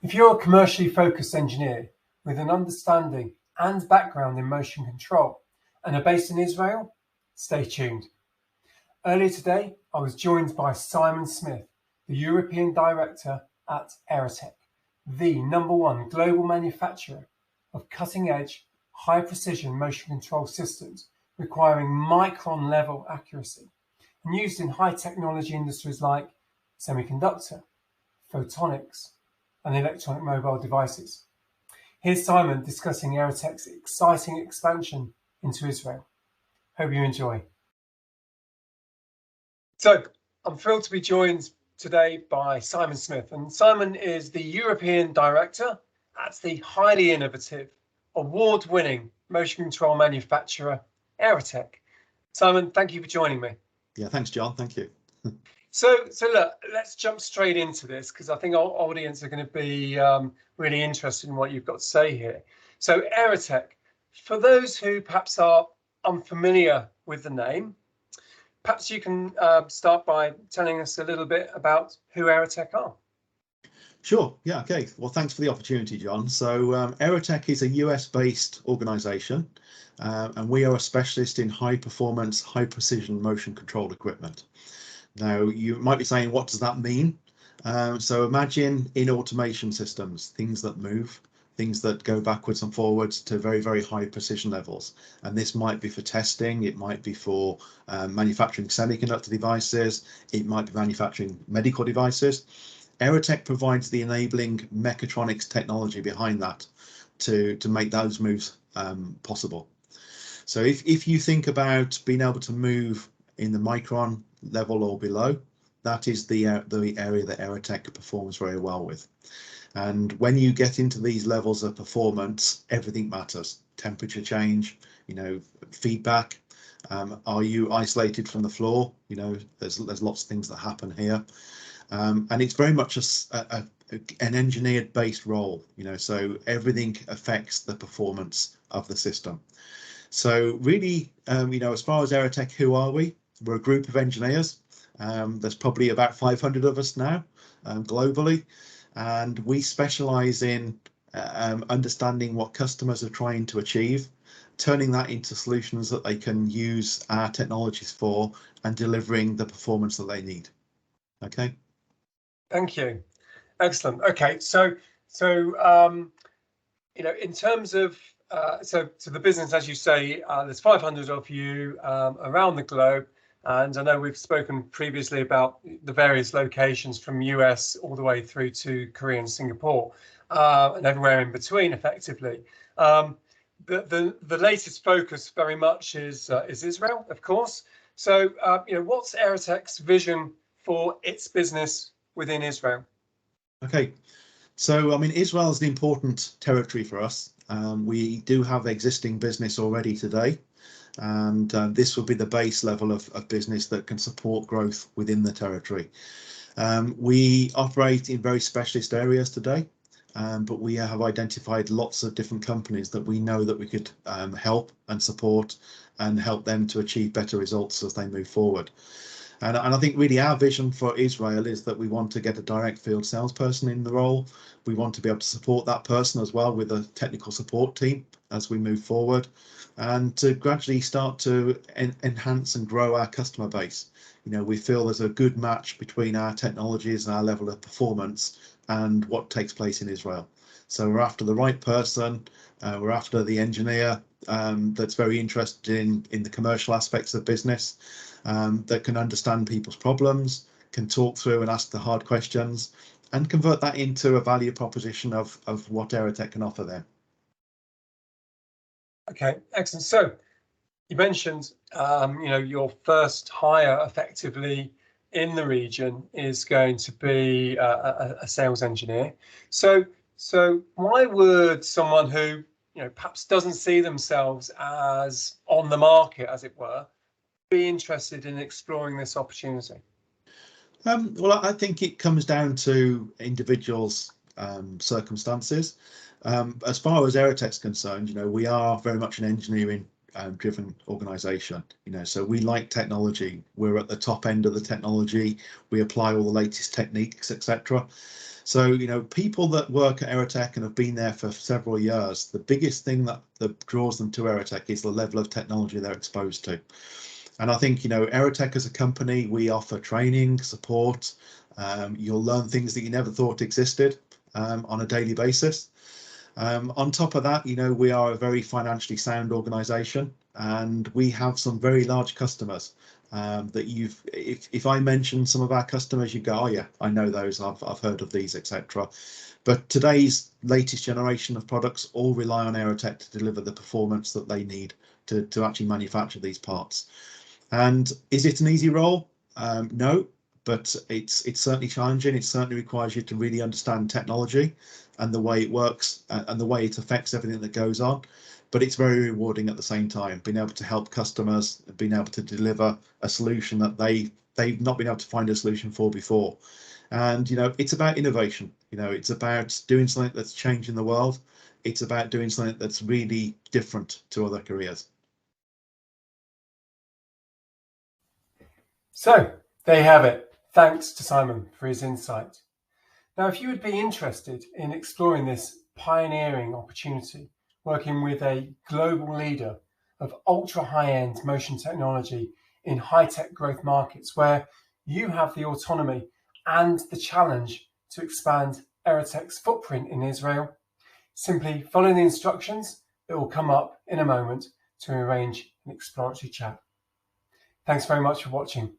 If you're a commercially focused engineer with an understanding and background in motion control and are based in Israel, stay tuned. Earlier today, I was joined by Simon Smith, the European Director at Aerotech, the #1 global manufacturer of cutting-edge, high-precision motion control systems requiring micron-level accuracy and used in high-technology industries like semiconductor, photonics, and electronic mobile devices. Here's Simon discussing Aerotech's exciting expansion into Israel. Hope you enjoy. So, I'm thrilled to be joined today by Simon Smith, and Simon is the European Director at the highly innovative, award-winning motion control manufacturer Aerotech. Simon, thank you for joining me. Yeah, thanks, John. Thank you. So look, let's jump straight into this because I think our audience are going to be really interested in what you've got to say here. So Aerotech, for those who perhaps are unfamiliar with the name, perhaps you can start by telling us a little bit about who Aerotech are. Sure. Yeah. Okay. Well, thanks for the opportunity, John. So Aerotech is a US-based organisation, and we are a specialist in high-performance, high-precision motion control equipment. Now, you might be saying, what does that mean? So imagine in automation systems, things that move, things that go backwards and forwards to very, very high precision levels. And this might be for testing, it might be for manufacturing semiconductor devices, it might be manufacturing medical devices. Aerotech provides the enabling mechatronics technology behind that to make those moves possible. So if you think about being able to move in the micron level or below, that is the area that Aerotech performs very well with. And when you get into these levels of performance, everything matters. Temperature change, feedback. Are you isolated from the floor? There's lots of things that happen here. And it's very much an engineered based role, so everything affects the performance of the system. So really, as far as Aerotech, who are we? We're a group of engineers. There's probably about 500 of us now globally, and we specialize in understanding what customers are trying to achieve, turning that into solutions that they can use our technologies for, and delivering the performance that they need. Okay. Thank you. Excellent. Okay, so in terms of so the business, as you say, there's 500 of you around the globe, and I know we've spoken previously about the various locations from US all the way through to Korea and Singapore, and everywhere in between, effectively. The latest focus very much is Israel, of course. So what's Aerotech's vision for its business within Israel? Okay, so I mean, Israel is an important territory for us. We do have existing business already today, and this will be the base level of business that can support growth within the territory. We operate in very specialist areas today, but we have identified lots of different companies that we know that we could help and support and help them to achieve better results as they move forward. And I think really our vision for Israel is that we want to get a direct field salesperson in the role. We want to be able to support that person as well with a technical support team as we move forward, and to gradually start to enhance and grow our customer base. We feel there's a good match between our technologies and our level of performance and what takes place in Israel. So we're after the right person. We're after the engineer that's very interested in the commercial aspects of business, that can understand people's problems, can talk through and ask the hard questions, and convert that into a value proposition of what Aerotech can offer them. Okay, excellent. So you mentioned, your first hire effectively in the region is going to be a sales engineer. So why would someone who perhaps doesn't see themselves as on the market, as it were, be interested in exploring this opportunity? Well, I think it comes down to individuals' circumstances. As far as Aerotech's concerned, we are very much an engineering driven organisation. So we like technology. We're at the top end of the technology. We apply all the latest techniques, etc. So, you know, people that work at Aerotech and have been there for several years, the biggest thing that draws them to Aerotech is the level of technology they're exposed to. And I think, you know, Aerotech as a company, we offer training, support. You'll learn things that you never thought existed on a daily basis. On top of that, you know, we are a very financially sound organization, and we have some very large customers that if I mention some of our customers, you go, oh yeah, I know those, I've heard of these, etc. But today's latest generation of products all rely on Aerotech to deliver the performance that they need to actually manufacture these parts. And is it an easy role? No, but it's certainly challenging. It certainly requires you to really understand technology and the way it works and the way it affects everything that goes on. But it's very rewarding at the same time, being able to help customers, being able to deliver a solution that they've not been able to find a solution for before. And, you know, it's about innovation. You know, it's about doing something that's changing the world. It's about doing something that's really different to other careers. So there you have it. Thanks to Simon for his insight. Now, if you would be interested in exploring this pioneering opportunity, working with a global leader of ultra high-end motion technology in high-tech growth markets where you have the autonomy and the challenge to expand Aerotech's footprint in Israel, simply follow the instructions that will come up in a moment to arrange an exploratory chat. Thanks very much for watching.